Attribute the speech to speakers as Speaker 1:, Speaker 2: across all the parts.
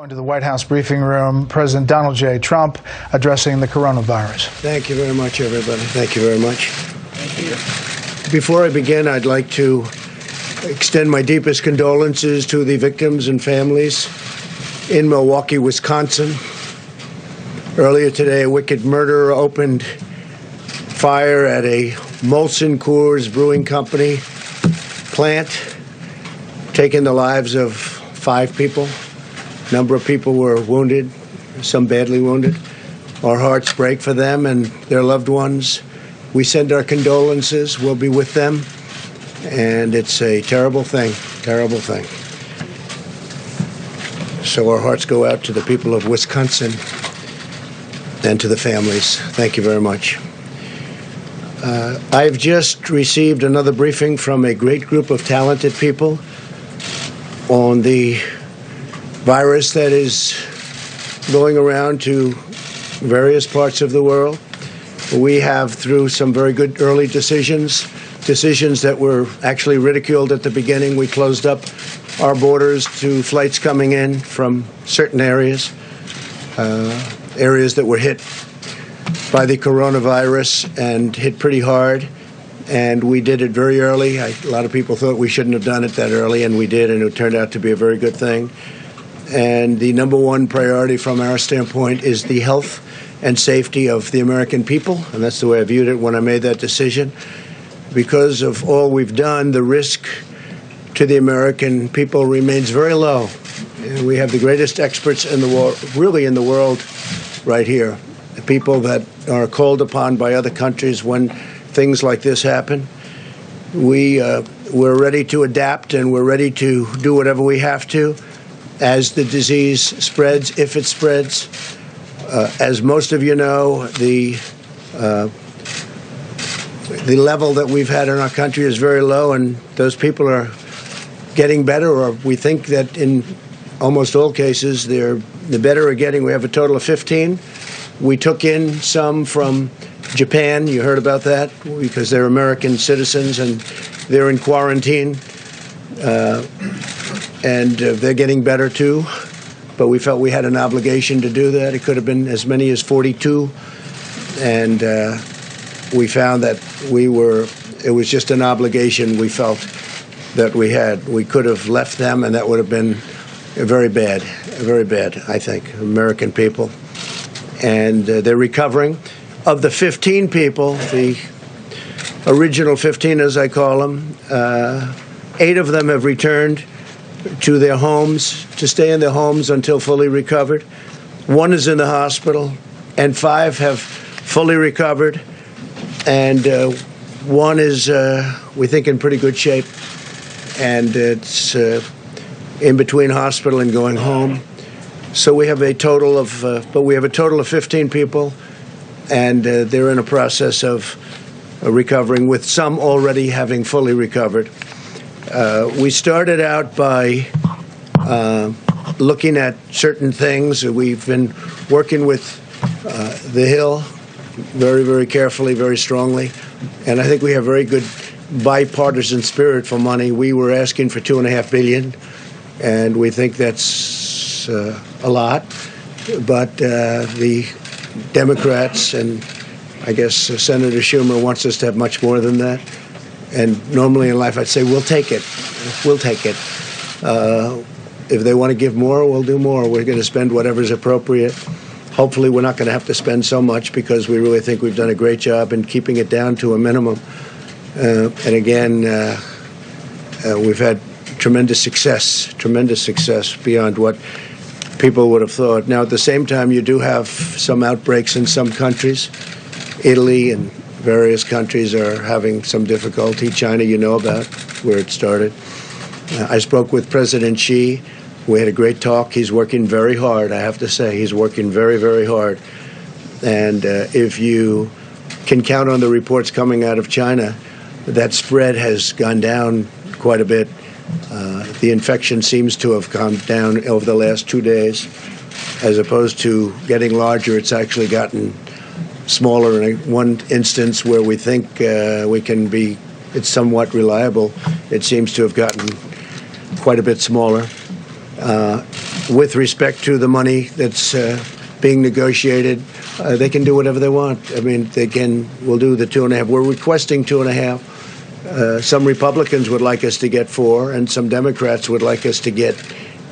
Speaker 1: Going to the White House briefing room, President Donald J. Trump addressing the coronavirus.
Speaker 2: Thank you very much, everybody. Thank you very much.
Speaker 1: Thank you.
Speaker 2: Before I begin, I'd like to extend my deepest condolences to the victims and families in Milwaukee, Wisconsin. Earlier today, a wicked murderer opened fire at a Molson Coors Brewing Company plant, taking the lives of 5 people. A number of people were wounded, some badly wounded. Our hearts break for them and their loved ones. We send our condolences. We'll be with them. And it's a terrible thing, terrible thing. So our hearts go out to the people of Wisconsin and to the families. Thank you very much. I've just received another briefing from a great group of talented people on the virus that is going around to various parts of the world. We have, through some very good early decisions that were actually ridiculed at the beginning, we closed up our borders to flights coming in from certain areas that were hit by the coronavirus and hit pretty hard. And we did it very early. A lot of people thought we shouldn't have done it that early, and we did, and it turned out to be a very good thing. And the number one priority from our standpoint is the health and safety of the American people, and that's the way I viewed it when I made that decision. Because of all we've done, the risk to the American people remains very low. And we have the greatest experts in the world, really in the world, right here. The people that are called upon by other countries when things like this happen. We're ready to adapt, and we're ready to do whatever we have to as the disease spreads, if it spreads. As most of you know, the level that we've had in our country is very low, and those people are getting better, or we think that in almost all cases, the better are getting. We have a total of 15. We took in some from Japan. You heard about that, because they're American citizens and they're in quarantine. And they're getting better, too. But we felt we had an obligation to do that. It could have been as many as 42. And we found that it was just an obligation we felt that we had. We could have left them, and that would have been very bad, I think, American people. And they're recovering. Of the 15 people, the original 15, as I call them, 8 of them have returned to their homes, to stay in their homes until fully recovered. 1 is in the hospital, and 5 have fully recovered. And 1 is, we think, in pretty good shape. And it's in between hospital and going home. So we have a total of 15 people, and they're in a process of recovering, with some already having fully recovered. We started out by looking at certain things. We've been working with the Hill very, very carefully, very strongly, and I think we have very good bipartisan spirit for money. We were asking for $2.5 billion, and we think that's a lot, but the Democrats and I guess Senator Schumer wants us to have much more than that. And normally in life I'd say, we'll take it. We'll take it. If they want to give more, we'll do more. We're going to spend whatever's appropriate. Hopefully we're not going to have to spend so much, because we really think we've done a great job in keeping it down to a minimum. And again, we've had tremendous success beyond what people would have thought. Now, at the same time, you do have some outbreaks in some countries. Italy and various countries are having some difficulty. China, you know about where it started. I spoke with President Xi. We had a great talk. He's working very hard, I have to say. He's working very, very hard. And if you can count on the reports coming out of China, that spread has gone down quite a bit. The infection seems to have come down over the last 2 days. As opposed to getting larger, it's actually gotten smaller. In one instance where we think it's somewhat reliable, it seems to have gotten quite a bit smaller. with respect to the money that's being negotiated, they can do whatever they want. I mean, we'll do the 2.5. We're requesting 2.5. Some Republicans would like us to get 4, and some Democrats would like us to get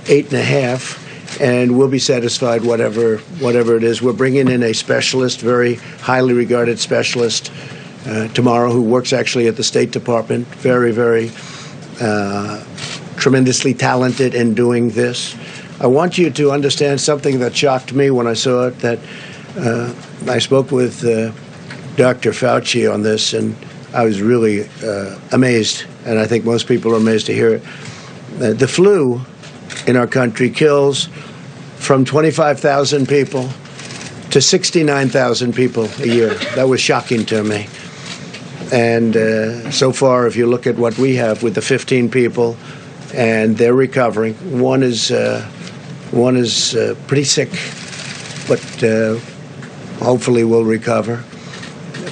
Speaker 2: 8.5, and we'll be satisfied whatever it is. We're bringing in a specialist, very highly regarded specialist, tomorrow, who works actually at the State Department, very, very tremendously talented in doing this. I want you to understand something that shocked me when I saw it, that I spoke with Dr. Fauci on this, and I was really amazed, and I think most people are amazed to hear it. The flu in our country kills from 25,000 people to 69,000 people a year. That was shocking to me. And so far, if you look at what we have with the 15 people, and they're recovering, one is pretty sick, but hopefully will recover.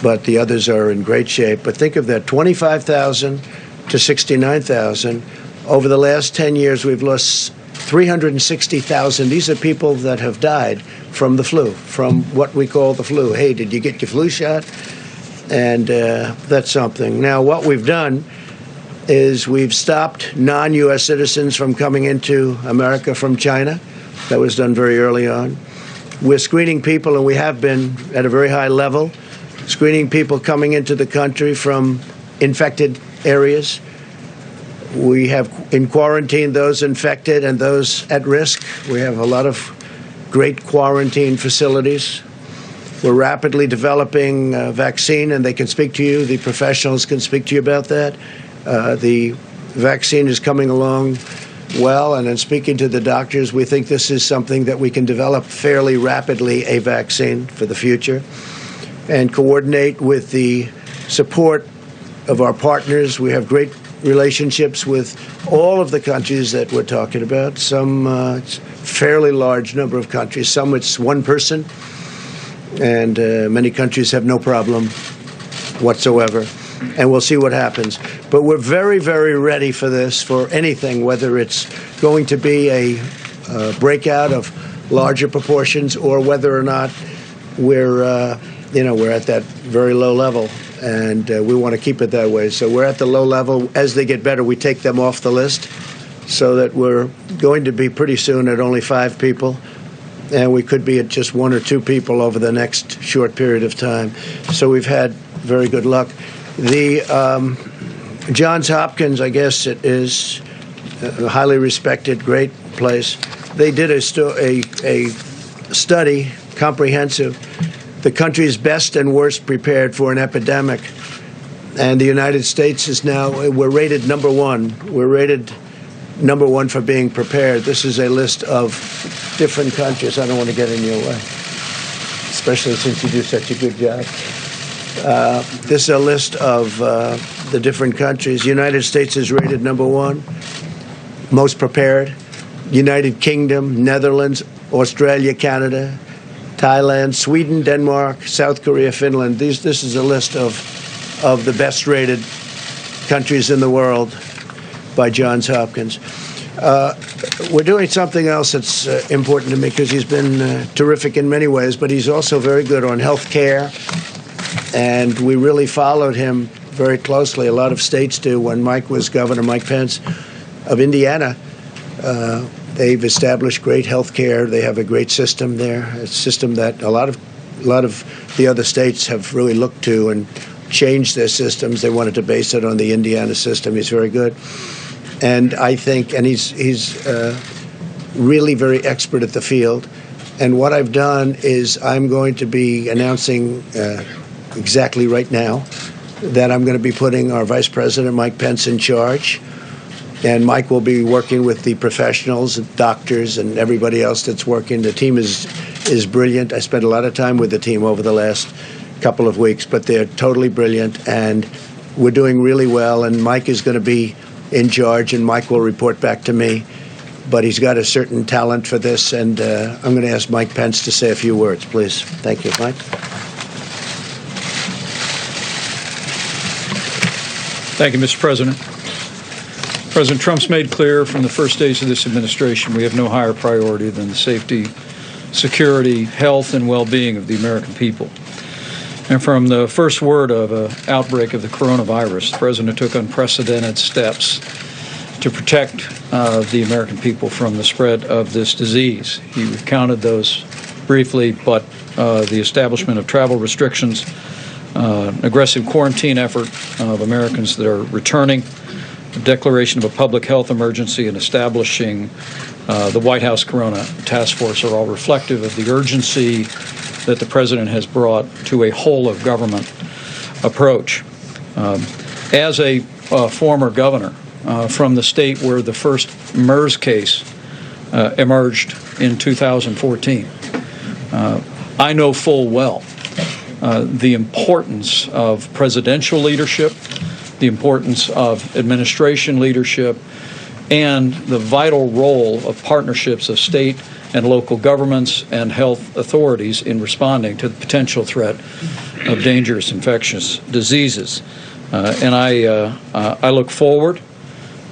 Speaker 2: But the others are in great shape. But think of that, 25,000 to 69,000. Over the last 10 years, we've lost 360,000. These are people that have died from the flu, from what we call the flu. Hey, did you get your flu shot? And that's something. Now, what we've done is we've stopped non-U.S. citizens from coming into America from China. That was done very early on. We're screening people, and we have been at a very high level, screening people coming into the country from infected areas. We have in quarantine those infected and those at risk. We have a lot of great quarantine facilities. We're rapidly developing a vaccine, and they can speak to you. The professionals can speak to you about that. The vaccine is coming along well, and in speaking to the doctors, we think this is something that we can develop fairly rapidly, a vaccine for the future, and coordinate with the support of our partners. We have great relationships with all of the countries that we're talking about. Some it's a fairly large number of countries. Some it's one person, and many countries have no problem whatsoever. And we'll see what happens. But we're very, very ready for this, for anything, whether it's going to be a breakout of larger proportions or whether or not we're at that very low level. And we want to keep it that way. So we're at the low level. As they get better, we take them off the list, so that we're going to be pretty soon at only 5 people. And we could be at just 1 or 2 people over the next short period of time. So we've had very good luck. The Johns Hopkins, I guess it is a highly respected, great place. They did a study, comprehensive, the country's best and worst prepared for an epidemic. And the United States is now, we're rated number 1. We're rated number 1 for being prepared. This is a list of different countries. I don't want to get in your way, especially since you do such a good job. This is a list of the different countries. United States is rated number 1, most prepared. United Kingdom, Netherlands, Australia, Canada, Thailand, Sweden, Denmark, South Korea, Finland. This is a list of the best rated countries in the world by Johns Hopkins. We're doing something else that's important to me, because he's been terrific in many ways, but he's also very good on health care. And we really followed him very closely. A lot of states do. When Mike was governor, Mike Pence of Indiana, they've established great health care. They have a great system there, a system that a lot of the other states have really looked to and changed their systems. They wanted to base it on the Indiana system. He's very good. And I think, and he's really very expert at the field. And what I've done is I'm going to be announcing exactly right now that I'm going to be putting our Vice President, Mike Pence, in charge. And Mike will be working with the professionals, doctors, and everybody else that's working. The team is brilliant. I spent a lot of time with the team over the last couple of weeks, but they're totally brilliant, and we're doing really well. And Mike is going to be in charge, and Mike will report back to me. But he's got a certain talent for this, and I'm going to ask Mike Pence to say a few words, please. Thank you, Mike.
Speaker 3: Thank you, Mr. President. President Trump's made clear from the first days of this administration we have no higher priority than the safety, security, health, and well-being of the American people. And from the first word of an outbreak of the coronavirus, the President took unprecedented steps to protect the American people from the spread of this disease. He recounted those briefly, but the establishment of travel restrictions, aggressive quarantine effort of Americans that are returning, the declaration of a public health emergency, and establishing the White House Corona Task Force are all reflective of the urgency that the President has brought to a whole-of-government approach. As a former governor from the state where the first MERS case emerged in 2014, I know full well the importance of presidential leadership, the importance of administration leadership, and the vital role of partnerships of state and local governments and health authorities in responding to the potential threat of dangerous infectious diseases. And I look forward,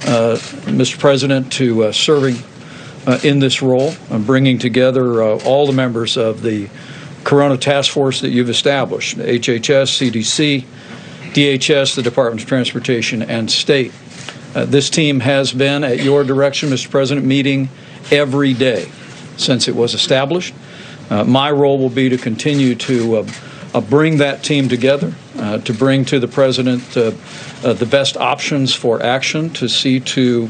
Speaker 3: Mr. President, to serving in this role, bringing together all the members of the Corona Task Force that you've established, HHS, CDC, DHS, the Department of Transportation, and State. This team has been, at your direction, Mr. President, meeting every day since it was established. My role will be to continue to bring that team together, to bring to the President the best options for action to see to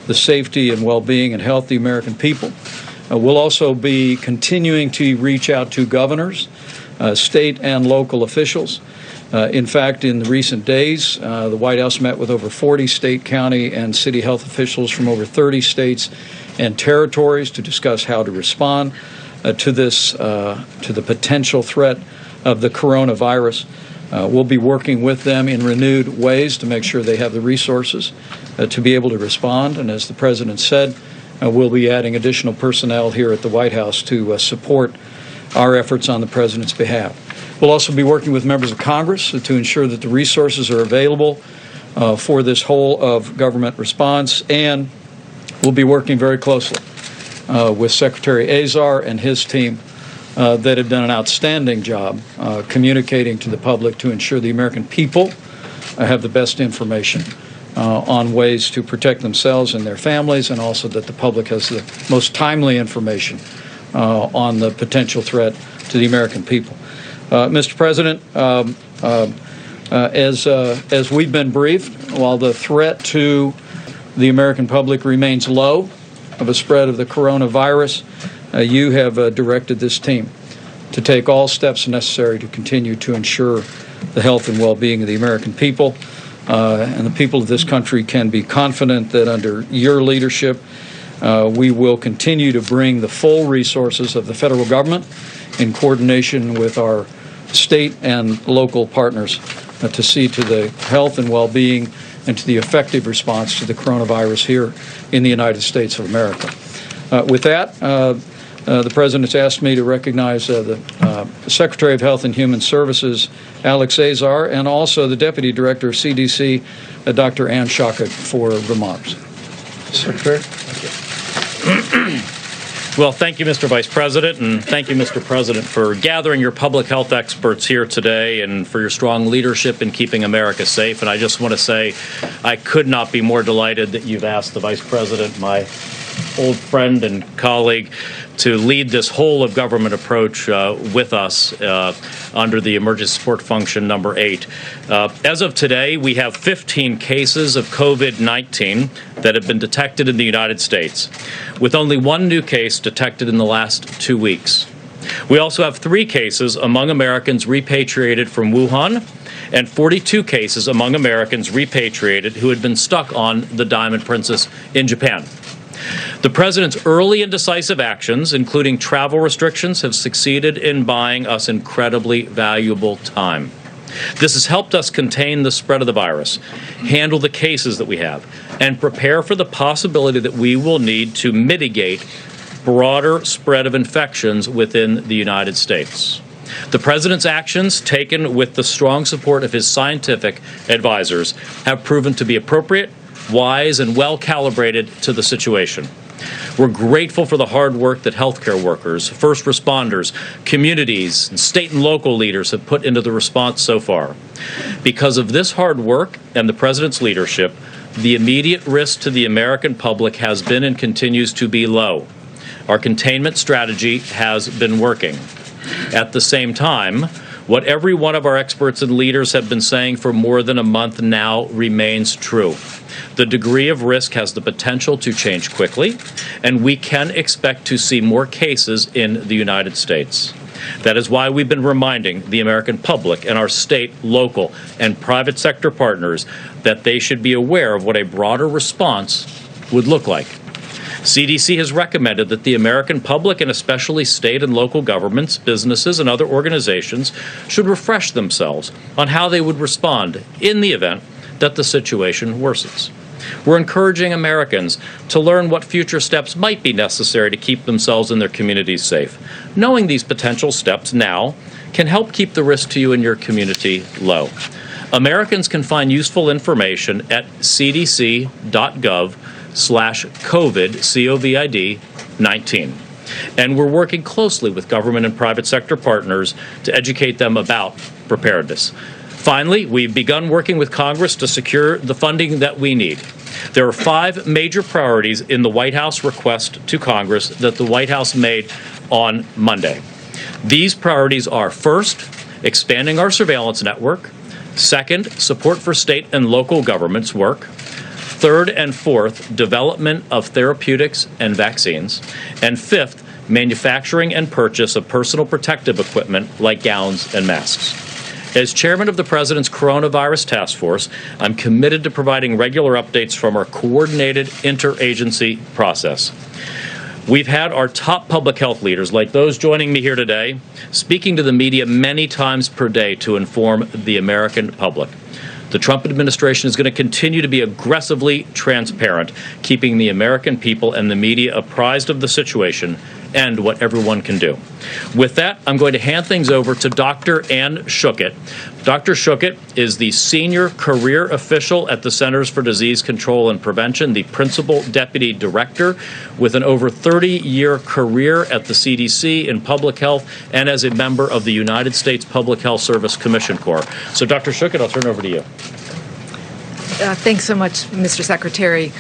Speaker 3: the safety and well-being and health of the American people. We'll also be continuing to reach out to governors, state and local officials. In fact, in the recent days, the White House met with over 40 state, county, and city health officials from over 30 states and territories to discuss how to respond to the potential threat of the coronavirus. We'll be working with them in renewed ways to make sure they have the resources to be able to respond. And as the President said, we'll be adding additional personnel here at the White House to support our efforts on the President's behalf. We'll also be working with members of Congress to ensure that the resources are available for this whole of government response, and we'll be working very closely with Secretary Azar and his team that have done an outstanding job communicating to the public to ensure the American people have the best information on ways to protect themselves and their families, and also that the public has the most timely information on the potential threat to the American people. Mr. President, as we've been briefed, while the threat to the American public remains low of a spread of the coronavirus, you have directed this team to take all steps necessary to continue to ensure the health and well-being of the American people. And the people of this country can be confident that under your leadership, we will continue to bring the full resources of the federal government in coordination with our state and local partners to see to the health and well-being and to the effective response to the coronavirus here in the United States of America. With that, the President has asked me to recognize the Secretary of Health and Human Services, Alex Azar, and also the Deputy Director of CDC, Dr. Ann Shaka, for remarks. Secretary.
Speaker 4: Well, thank you, Mr. Vice President, and thank you, Mr. President, for gathering your public health experts here today and for your strong leadership in keeping America safe. And I just want to say I could not be more delighted that you've asked the Vice President, my old friend and colleague, to lead this whole-of-government approach with us under the Emergency Support Function number 8. As of today, we have 15 cases of COVID-19 that have been detected in the United States, with only one new case detected in the last 2 weeks. We also have 3 cases among Americans repatriated from Wuhan and 42 cases among Americans repatriated who had been stuck on the Diamond Princess in Japan. The President's early and decisive actions, including travel restrictions, have succeeded in buying us incredibly valuable time. This has helped us contain the spread of the virus, handle the cases that we have, and prepare for the possibility that we will need to mitigate broader spread of infections within the United States. The President's actions, taken with the strong support of his scientific advisors, have proven to be appropriate, wise, and well-calibrated to the situation. We're grateful for the hard work that healthcare workers, first responders, communities, and state and local leaders have put into the response so far. Because of this hard work and the President's leadership, the immediate risk to the American public has been and continues to be low. Our containment strategy has been working. At the same time, what every one of our experts and leaders have been saying for more than a month now remains true. The degree of risk has the potential to change quickly, and we can expect to see more cases in the United States. That is why we've been reminding the American public and our state, local, and private sector partners that they should be aware of what a broader response would look like. CDC has recommended that the American public, and especially state and local governments, businesses, and other organizations, should refresh themselves on how they would respond in the event that the situation worsens. We're encouraging Americans to learn what future steps might be necessary to keep themselves and their communities safe. Knowing these potential steps now can help keep the risk to you and your community low. Americans can find useful information at cdc.gov/COVID, COVID-19. And we're working closely with government and private sector partners to educate them about preparedness. Finally, we've begun working with Congress to secure the funding that we need. There are 5 major priorities in the White House request to Congress that the White House made on Monday. These priorities are: first, expanding our surveillance network; second, support for state and local governments work; third and fourth, development of therapeutics and vaccines; and fifth, manufacturing and purchase of personal protective equipment like gowns and masks. As chairman of the President's CoronaVirus Task Force, I'm committed to providing regular updates from our coordinated interagency process. We've had our top public health leaders, like those joining me here today, speaking to the media many times per day to inform the American public. The Trump administration is going to continue to be aggressively transparent, keeping the American people and the media apprised of the situation and what everyone can do. With that, I'm going to hand things over to Dr. Ann Schuchat. Dr. Schuchat is the senior career official at the Centers for Disease Control and Prevention, the principal deputy director, with an over 30-year career at the CDC in public health and as a member of the United States Public Health Service Commission Corps. So, Dr. Schuchat, I'll turn it over to you.
Speaker 5: Thanks so much, Mr. Secretary.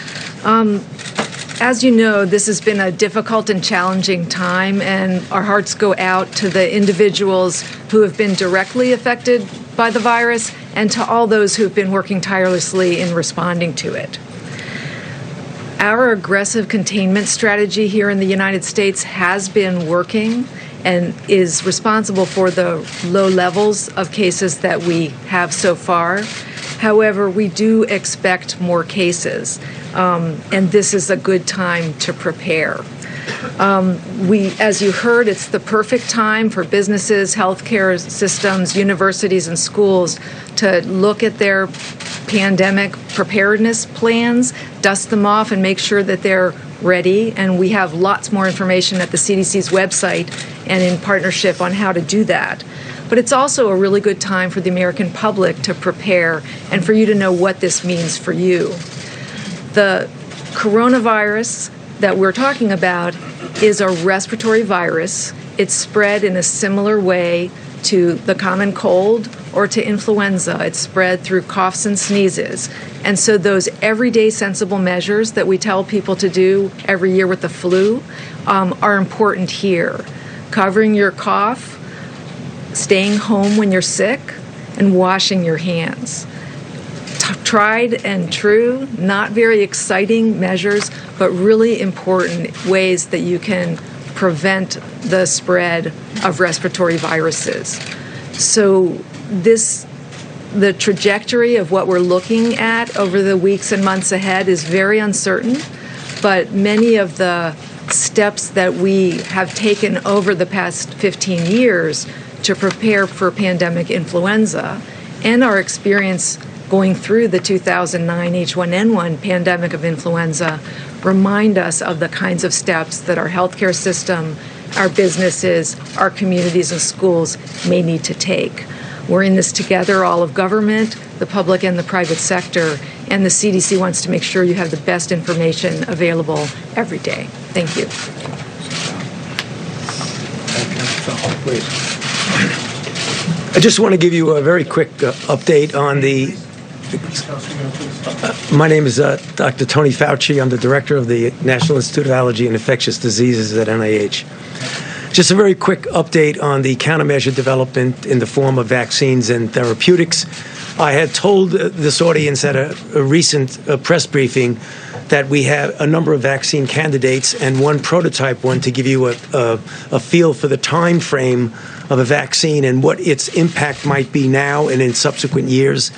Speaker 5: As you know, this has been a difficult and challenging time, and our hearts go out to the individuals who have been directly affected by the virus and to all those who have been working tirelessly in responding to it. Our aggressive containment strategy here in the United States has been working and is responsible for the low levels of cases that we have so far. However, we do expect more cases, and this is a good time to prepare. As you heard, it's the perfect time for businesses, healthcare systems, universities, and schools to look at their pandemic preparedness plans, dust them off, and make sure that they're ready. And we have lots more information at the CDC's website and in partnership on how to do that. But it's also a really good time for the American public to prepare and for you to know what this means for you. The coronavirus that we're talking about is a respiratory virus. It's spread in a similar way to the common cold or to influenza. It's spread through coughs and sneezes. And so those everyday sensible measures that we tell people to do every year with the flu are important here. Covering your cough, staying home when you're sick, and washing your hands. Tried and true, not very exciting measures, but really important ways that you can prevent the spread of respiratory viruses. So the trajectory of what we're looking at over the weeks and months ahead is very uncertain, but many of the steps that we have taken over the past 15 years to prepare for pandemic influenza and our experience going through the 2009 H1N1 pandemic of influenza remind us of the kinds of steps that our healthcare system, our businesses, our communities and schools may need to take. We're in this together, all of government, the public and the private sector, and the CDC wants to make sure you have the best information available every day. Thank you.
Speaker 6: I just want to give you a very quick update on the. My name is Dr. Tony Fauci. I'm the director of the National Institute of Allergy and Infectious Diseases at NIH. Just a very quick update on the countermeasure development in the form of vaccines and therapeutics. I had told this audience at a recent press briefing that we have a number of vaccine candidates and one prototype one to give you a feel for the time frame of a vaccine and what its impact might be now and in subsequent years,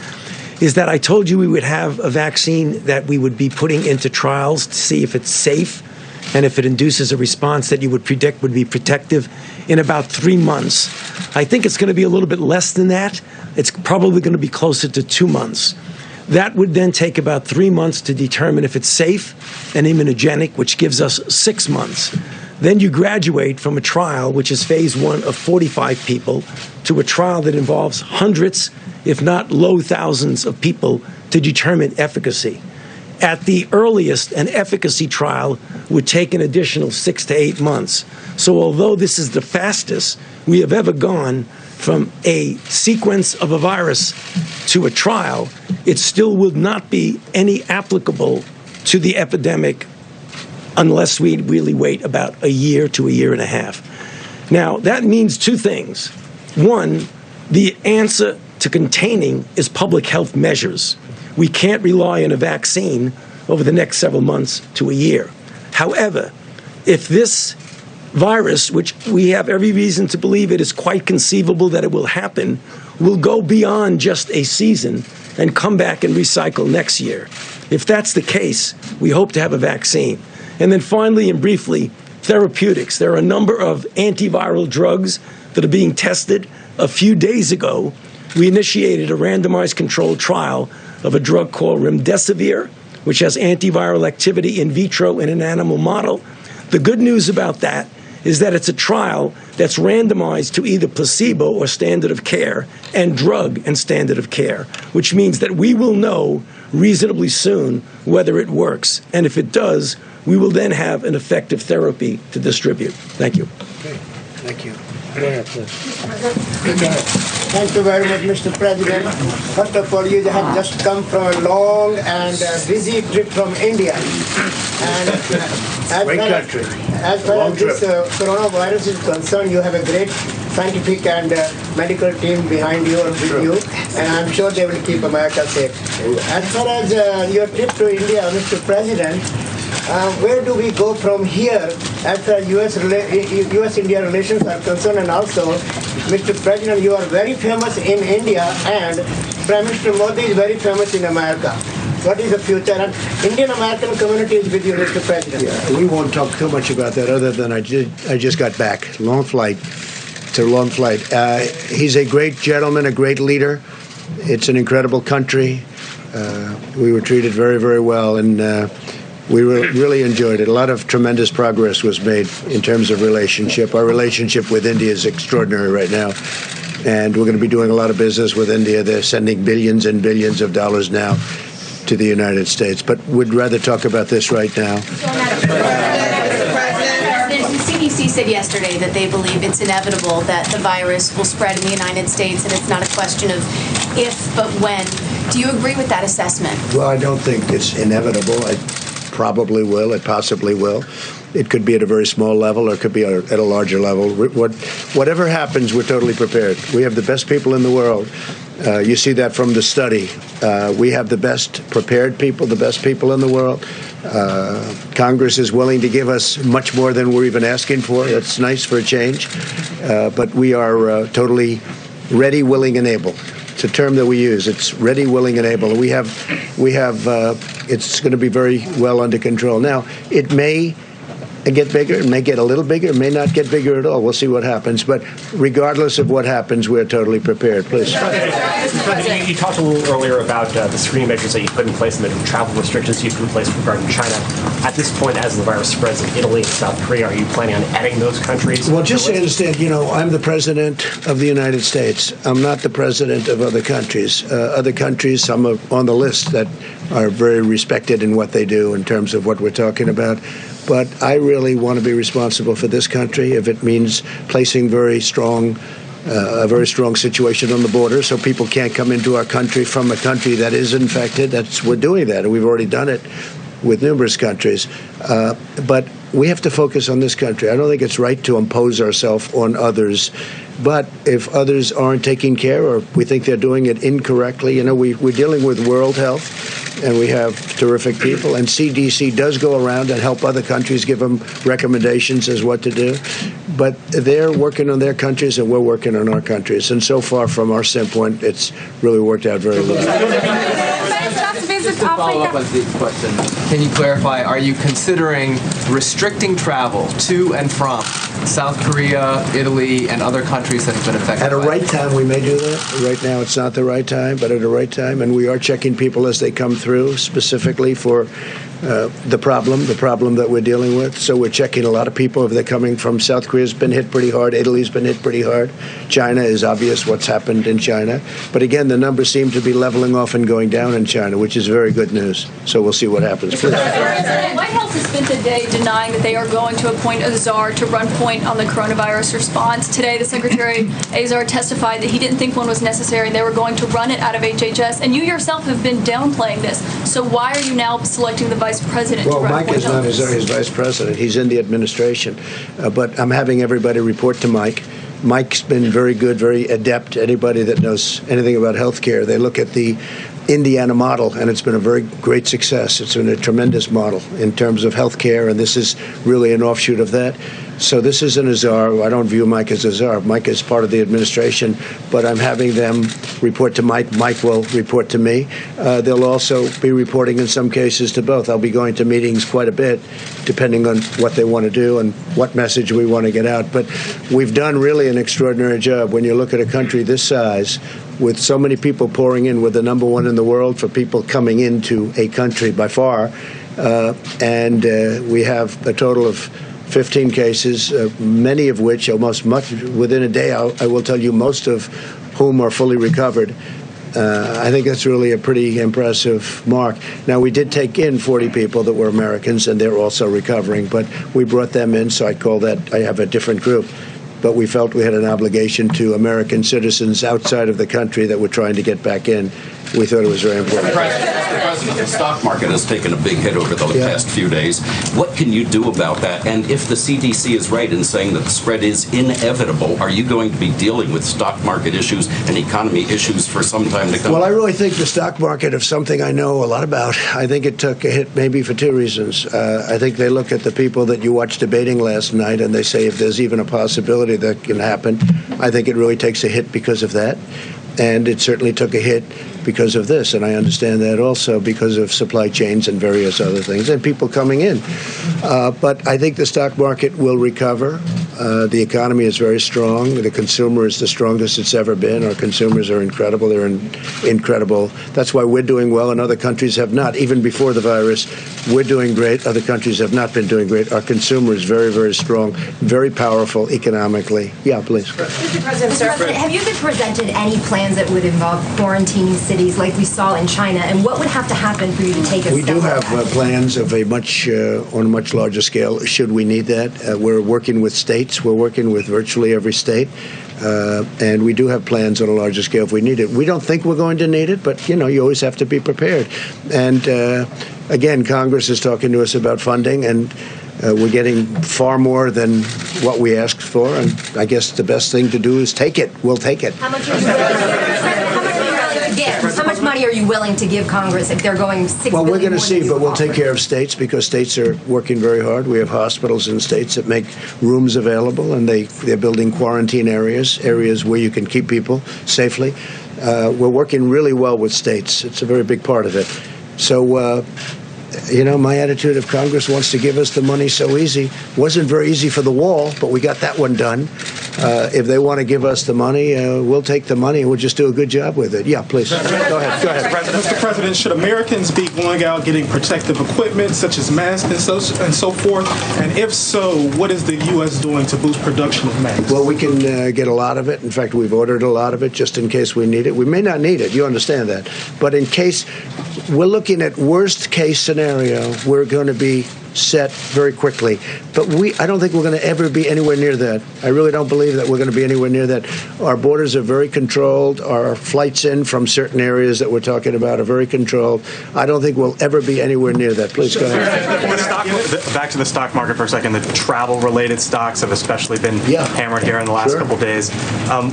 Speaker 6: is that I told you we would have a vaccine that we would be putting into trials to see if it's safe and if it induces a response that you would predict would be protective in about 3 months. I think it's going to be a little bit less than that. It's probably going to be closer to 2 months. That would then take about 3 months to determine if it's safe and immunogenic, which gives us 6 months. Then you graduate from a trial, which is phase 1 of 45 people, to a trial that involves hundreds, if not low thousands of people to determine efficacy. At the earliest, an efficacy trial would take an additional 6 to 8 months. So although this is the fastest we have ever gone from a sequence of a virus to a trial, it still would not be any applicable to the epidemic unless we really wait about a year to a year and a half. Now, that means 2 things. One, the answer to containing is public health measures. We can't rely on a vaccine over the next several months to a year. However, if this virus, which we have every reason to believe it is quite conceivable that it will happen, will go beyond just a season and come back and recycle next year. If that's the case, we hope to have a vaccine. And then finally and briefly, therapeutics. There are a number of antiviral drugs that are being tested. A few days ago, we initiated a randomized controlled trial of a drug called remdesivir, which has antiviral activity in vitro in an animal model. The good news about that is that it's a trial that's randomized to either placebo or standard of care and drug and standard of care, which means that we will know reasonably soon whether it works. And if it does, we will then have an effective therapy to distribute. Thank you.
Speaker 2: Okay. Thank you.
Speaker 6: Go ahead, please.
Speaker 7: Thank you very much, Mr. President. First of all, you have just come from a long and busy trip from India. And
Speaker 2: Great country.
Speaker 7: As far as this coronavirus is concerned, you have a great scientific and medical team behind you and with you, and I'm sure they will keep America safe. As far as your trip to India, Mr. President, where do we go from here as far as U.S.-India relations are concerned? And also, Mr. President, you are very famous in India, and Prime Minister Modi is very famous in America. What is the future? And Indian-American community is with you, Mr. President.
Speaker 2: Yeah, we won't talk too much about that other than I just got back. Long flight. It's a long flight. He's a great gentleman, a great leader. It's an incredible country. We were treated very, very well, and we really enjoyed it. A lot of tremendous progress was made in terms of relationship. Our relationship with India is extraordinary right now, and we're going to be doing a lot of business with India. They're sending billions and billions of dollars now to the United States, but we'd rather talk about this right now.
Speaker 8: The CDC said yesterday that they believe it's inevitable that the virus will spread in the United States, and it's not a question of if, but when. Do you agree with that assessment?
Speaker 2: Well, I don't think it's inevitable. It probably will. It possibly will. It could be at a very small level, or it could be at a larger level. Whatever happens, we're totally prepared. We have the best people in the world. You see that from the study. We have the best prepared people, the best people in the world. Congress is willing to give us much more than we're even asking for. That's nice for a change. But we are totally ready, willing, and able. It's a term that we use. It's ready, willing, and able. We have. It's going to be very well under control. Now, it may get bigger. It may get a little bigger. It may not get bigger at all. We'll see what happens. But regardless of what happens, we're totally prepared. Please.
Speaker 9: Mr. President, you talked a little earlier about the screening measures that you put in place and the travel restrictions you put in place regarding China. At this point, as the virus spreads in Italy and South Korea, are you planning on adding those countries?
Speaker 2: Well, just so you understand, I'm the president of the United States. I'm not the president of other countries. Other countries, some are on the list that are very respected in what they do in terms of what we're talking about. But I really want to be responsible for this country if it means placing a very strong situation on the border so people can't come into our country from a country that is infected. We're doing that, and we've already done it with numerous countries. But we have to focus on this country. I don't think it's right to impose ourselves on others. But if others aren't taking care or we think they're doing it incorrectly, we're dealing with World Health, and we have terrific people. And CDC does go around and help other countries, give them recommendations as what to do. But they're working on their countries, and we're working on our countries. And so far, from our standpoint, it's really worked out very well.
Speaker 10: Just to follow up on Steve's question, can you clarify, are you considering restricting travel to and from South Korea, Italy, and other countries that have been affected?
Speaker 2: At a right time, we may do that. Right now, it's not the right time, but at a right time. And we are checking people as they come through, specifically for the problem that we're dealing with. So we're checking a lot of people if they're coming from South Korea's been hit pretty hard. Italy's been hit pretty hard. China is obvious what's happened in China. But again, the numbers seem to be leveling off and going down in China, which is very good news. So we'll see what happens.
Speaker 11: White House has spent the day denying that they are going to appoint a czar to run point on the coronavirus response. Today, the Secretary Azar testified that he didn't think one was necessary and they were going to run it out of HHS. And you yourself have been downplaying this. So why are you now selecting the Vice President to run
Speaker 2: Mike
Speaker 11: point
Speaker 2: is not his Vice President. He's in the administration. But I'm having everybody report to Mike. Mike's been very good, very adept. Anybody that knows anything about healthcare, they look at the Indiana model, and it's been a very great success. It's been a tremendous model in terms of healthcare, and this is really an offshoot of that. So this isn't a czar. I don't view Mike as a czar. Mike is part of the administration, but I'm having them report to Mike. Mike will report to me. They'll also be reporting in some cases to both. I'll be going to meetings quite a bit, depending on what they want to do and what message we want to get out. But we've done really an extraordinary job. When you look at a country this size, with so many people pouring in, we're the number one in the world for people coming into a country by far, and we have a total of 15 cases, many of which, almost much within a day, I will tell you, most of whom are fully recovered. I think that's really a pretty impressive mark. Now, we did take in 40 people that were Americans, and they're also recovering, but we brought them in, so I have a different group. But we felt we had an obligation to American citizens outside of the country that were trying to get back in. We thought it was very important.
Speaker 12: Mr. President, the stock market has taken a big hit over the past few days. What can you do about that? And if the CDC is right in saying that the spread is inevitable, are you going to be dealing with stock market issues and economy issues for some time to come?
Speaker 2: Well, I really think the stock market is something I know a lot about. I think it took a hit maybe for two reasons. I think they look at the people that you watched debating last night and they say if there's even a possibility that can happen. I think it really takes a hit because of that. And it certainly took a hit because of this, and I understand that also because of supply chains and various other things and people coming in. But I think the stock market will recover. The economy is very strong. The consumer is the strongest it's ever been. Our consumers are incredible. They're incredible. That's why we're doing well and other countries have not. Even before the virus, we're doing great. Other countries have not been doing great. Our consumer is very, very strong, very powerful economically. Yeah, please.
Speaker 13: Mr. President, have you been presented any plans that would involve quarantining cities like we saw in China, and what would have to happen for you to take a step
Speaker 2: We do have
Speaker 13: like that?
Speaker 2: plans of on a much larger scale, should we need that. We're working with states. We're working with virtually every state. And we do have plans on a larger scale if we need it. We don't think we're going to need it, but, you always have to be prepared. And, again, Congress is talking to us about funding, and we're getting far more than what we asked for. And I guess the best thing to do is take it. We'll take it.
Speaker 13: How much are you willing to give? How much money are you willing to give Congress if they're going $6 billion?
Speaker 2: Well, we're going to see, but we'll take care of states because states are working very hard. We have hospitals in states that make rooms available, and they're building quarantine areas where you can keep people safely. We're working really well with states. It's a very big part of it. So my attitude, if Congress wants to give us the money so easy, wasn't very easy for the wall, but we got that one done. If they want to give us the money, we'll take the money and we'll just do a good job with it. Yeah, please. Go ahead.
Speaker 14: Mr. President, should Americans be going out getting protective equipment such as masks and so forth? And if so, what is the U.S. doing to boost production of masks?
Speaker 2: Well, we can get a lot of it. In fact, we've ordered a lot of it just in case we need it. We may not need it. You understand that. But in case we're looking at worst case scenario, we're going to be set very quickly. But I don't think we're going to ever be anywhere near that. I really don't believe that we're going to be anywhere near that. Our borders are very controlled. Our flights in from certain areas that we're talking about are very controlled. I don't think we'll ever be anywhere near that. Please go ahead.
Speaker 15: Back to the stock market for a second. The travel-related stocks have especially been hammered here in the last couple of days.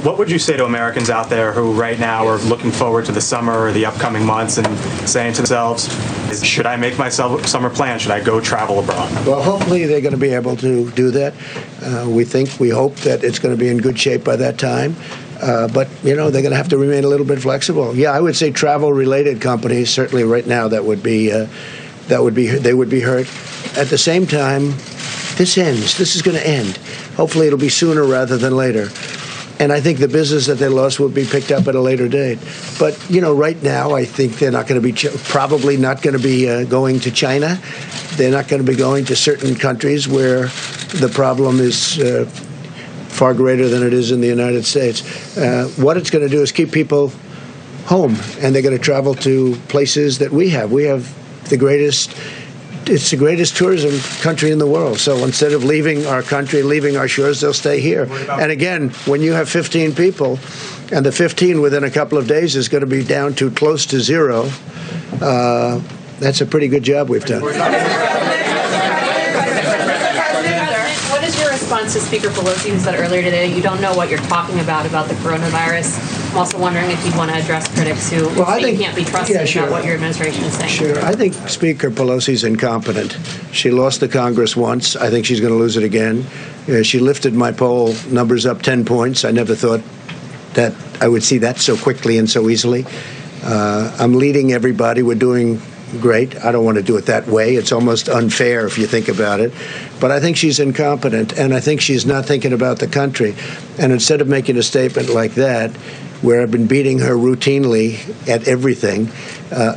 Speaker 15: What would you say to Americans out there who right now are looking forward to the summer or the upcoming months and saying to themselves, should I make my summer plan? Should I go travel abroad?
Speaker 2: Well, hopefully they're going to be able to do that. We hope that it's going to be in good shape by that time. But, they're going to have to remain a little bit flexible. Yeah, I would say travel-related companies, certainly right now, they would be hurt. At the same time, this ends. This is going to end. Hopefully it'll be sooner rather than later. And I think the business that they lost will be picked up at a later date. But, right now, I think they're not going to be, probably not going to be going to China. They're not going to be going to certain countries where the problem is far greater than it is in the United States. What it's going to do is keep people home, and they're going to travel to places that we have. We have it's the greatest tourism country in the world. So instead of leaving our country, leaving our shores, they'll stay here. And again, when you have 15 people, and the 15 within a couple of days is going to be down to close to zero, that's a pretty good job we've done.
Speaker 16: What is your response to Speaker Pelosi, who said earlier today that you don't know what you're talking about the coronavirus? I'm also wondering if you'd want to address critics who say you can't be trusted about what your administration is saying.
Speaker 2: Sure. I think Speaker Pelosi's incompetent. She lost the Congress once. I think she's going to lose it again. She lifted my poll numbers up 10 points. I never thought that I would see that so quickly and so easily. I'm leading everybody. We're doing great. I don't want to do it that way. It's almost unfair if you think about it. But I think she's incompetent, and I think she's not thinking about the country. And instead of making a statement like that, where I've been beating her routinely at everything,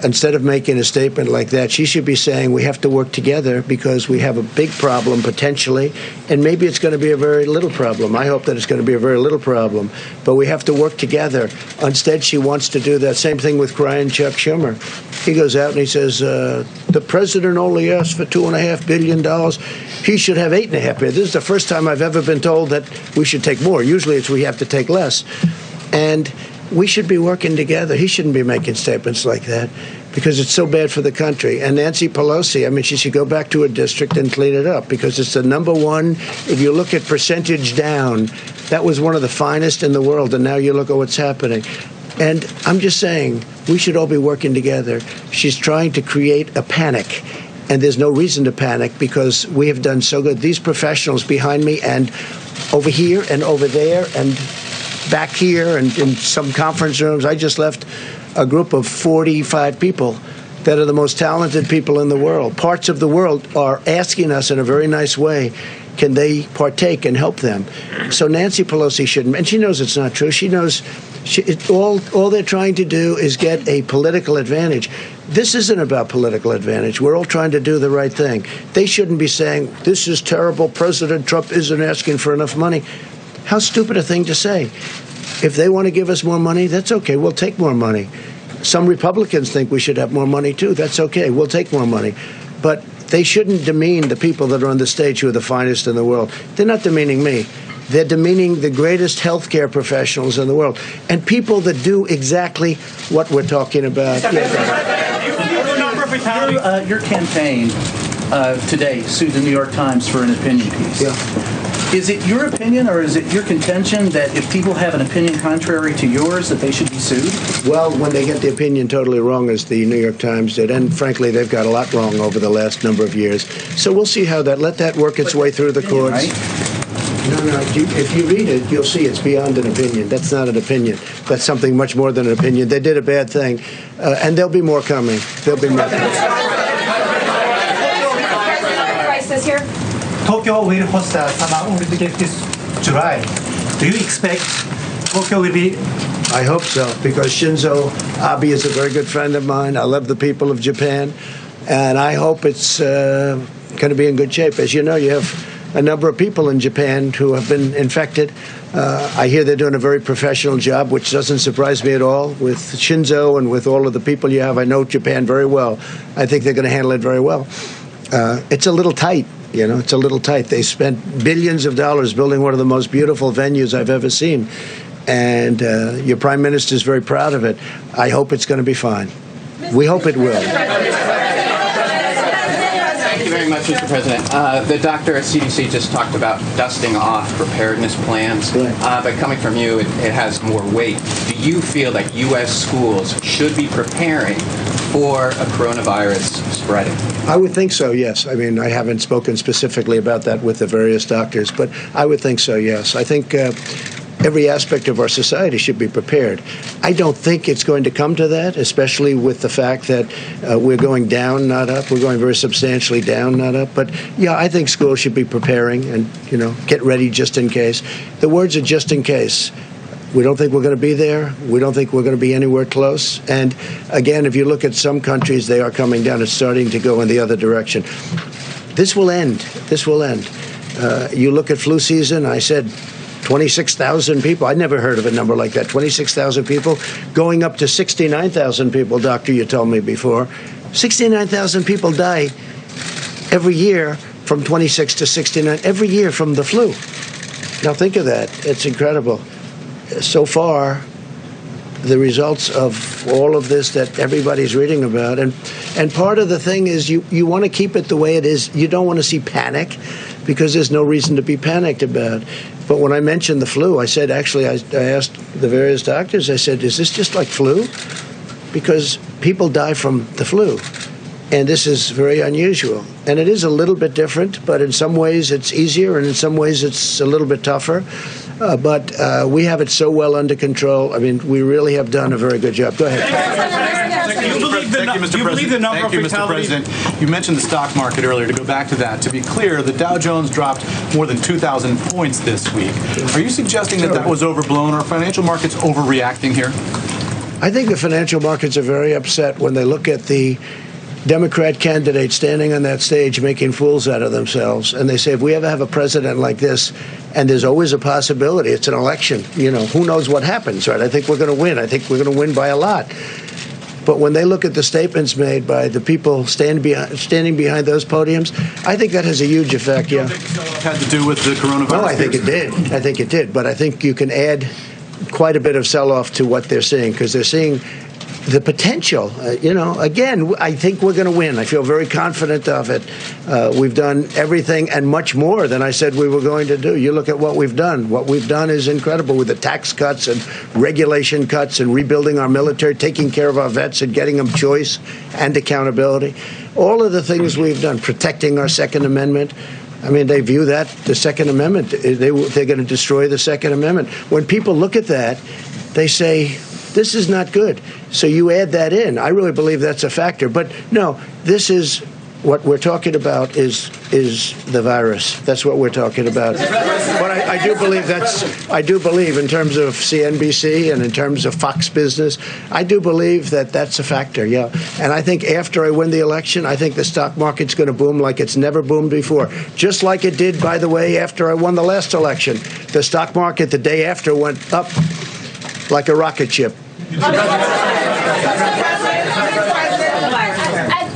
Speaker 2: instead of making a statement like that, she should be saying we have to work together because we have a big problem potentially, and maybe it's going to be a very little problem. I hope that it's going to be a very little problem, but we have to work together. Instead, she wants to do that same thing with crying Chuck Schumer. He goes out and he says, the president only asked for $2.5 billion. He should have $8.5 billion. This is the first time I've ever been told that we should take more. Usually it's we have to take less. And we should be working together. He shouldn't be making statements like that because it's so bad for the country. And Nancy Pelosi, she should go back to her district and clean it up because it's the number one. If you look at percentage down, that was one of the finest in the world. And now you look at what's happening. And I'm just saying we should all be working together. She's trying to create a panic. And there's no reason to panic because we have done so good. These professionals behind me and over here and over there and back here and in some conference rooms. I just left a group of 45 people that are the most talented people in the world. Parts of the world are asking us in a very nice way, can they partake and help them? So Nancy Pelosi shouldn't, and she knows it's not true. She knows all they're trying to do is get a political advantage. This isn't about political advantage. We're all trying to do the right thing. They shouldn't be saying, this is terrible, President Trump isn't asking for enough money. How stupid a thing to say. If they want to give us more money, that's okay. We'll take more money. Some Republicans think we should have more money, too. That's okay. We'll take more money. But they shouldn't demean the people that are on the stage who are the finest in the world. They're not demeaning me. They're demeaning the greatest healthcare professionals in the world and people that do exactly what we're talking about.
Speaker 17: Your campaign today sued the New York Times for an opinion piece.
Speaker 2: Yeah.
Speaker 17: Is it your opinion or is it your contention that if people have an opinion contrary to yours that they should be sued?
Speaker 2: Well, when they get the opinion totally wrong, as the New York Times did, and frankly, they've got a lot wrong over the last number of years. So we'll see how let that work its way through the courts. Right? No. If you read it, you'll see it's beyond an opinion. That's not an opinion. That's something much more than an opinion. They did a bad thing, and there'll be more coming. There'll be more coming.
Speaker 18: Tokyo will host the Summer Olympic this July. Do you expect Tokyo will be?
Speaker 2: I hope so, because Shinzo Abe is a very good friend of mine. I love the people of Japan, and I hope it's going to be in good shape. As you know, you have a number of people in Japan who have been infected. I hear they're doing a very professional job, which doesn't surprise me at all. With Shinzo and with all of the people you have, I know Japan very well. I think they're going to handle it very well. It's a little tight, you know, it's a little tight. They spent billions of dollars building one of the most beautiful venues I've ever seen. And your prime minister is very proud of it. I hope it's going to be fine. We hope it will.
Speaker 19: Thank you very much, Mr. President. The doctor at CDC just talked about dusting off preparedness plans, but coming from you, it has more weight. Do you feel that U.S. schools should be preparing for a coronavirus spreading?
Speaker 2: I would think so, yes. I mean, I haven't spoken specifically about that with the various doctors, but I would think so, yes. I think every aspect of our society should be prepared. I don't think it's going to come to that, especially with the fact that we're going down, not up. We're going very substantially down, not up. But, yeah, I think schools should be preparing and, you know, get ready just in case. The words are just in case. We don't think we're going to be there. We don't think we're going to be anywhere close. And, again, if you look at some countries, they are coming down. It's starting to go in the other direction. This will end. This will end. You look at flu season, I said 26,000 people. I'd never heard of a number like that. 26,000 people going up to 69,000 people, doctor, you told me before. 69,000 people die every year from 26 to 69, every year from the flu. Now think of that. It's incredible. So far, the results of all of this that everybody's reading about, and part of the thing is you want to keep it the way it is. You don't want to see panic, because there's no reason to be panicked about. But when I mentioned the flu, I said, actually, I asked the various doctors, I said, is this just like flu? Because people die from the flu. And this is very unusual. And it is a little bit different, but in some ways it's easier, and in some ways it's a little bit tougher. But we have it so well under control. I mean, we really have done a very good job. Go ahead.
Speaker 20: Do you believe the number of fatalities? Mr. President. You mentioned the stock market earlier. To go back to that, to be clear, the Dow Jones dropped more than 2,000 points this week. Are you suggesting that was overblown, or are financial markets overreacting here?
Speaker 2: I think the financial markets are very upset when they look at the Democrat candidate standing on that stage making fools out of themselves. And they say, if we ever have a president like this, and there's always a possibility, it's an election, you know, who knows what happens, right? I think we're going to win. I think we're going to win by a lot. But when they look at the statements made by the people standing behind those podiums, I think that has a huge effect, yeah.
Speaker 20: Had to do with the coronavirus?
Speaker 2: No, I think it did. I think it did. But I think you can add quite a bit of sell-off to what they're seeing, because they're seeing the potential. You know, again, I think we're going to win. I feel very confident of it. We've done everything and much more than I said we were going to do. You look at what we've done. What we've done is incredible, with the tax cuts and regulation cuts and rebuilding our military, taking care of our vets and getting them choice and accountability. All of the things we've done, protecting our Second Amendment. I mean, they view that, the Second Amendment, they're going to destroy the Second Amendment. When people look at that, they say, this is not good. So you add that in. I really believe that's a factor. But no, this is what we're talking about is the virus. That's what we're talking about. But I do believe in terms of CNBC and in terms of Fox Business, I do believe that that's a factor, yeah. And I think after I win the election, I think the stock market's going to boom like it's never boomed before. Just like it did, by the way, after I won the last election. The stock market the day after went up like a rocket ship.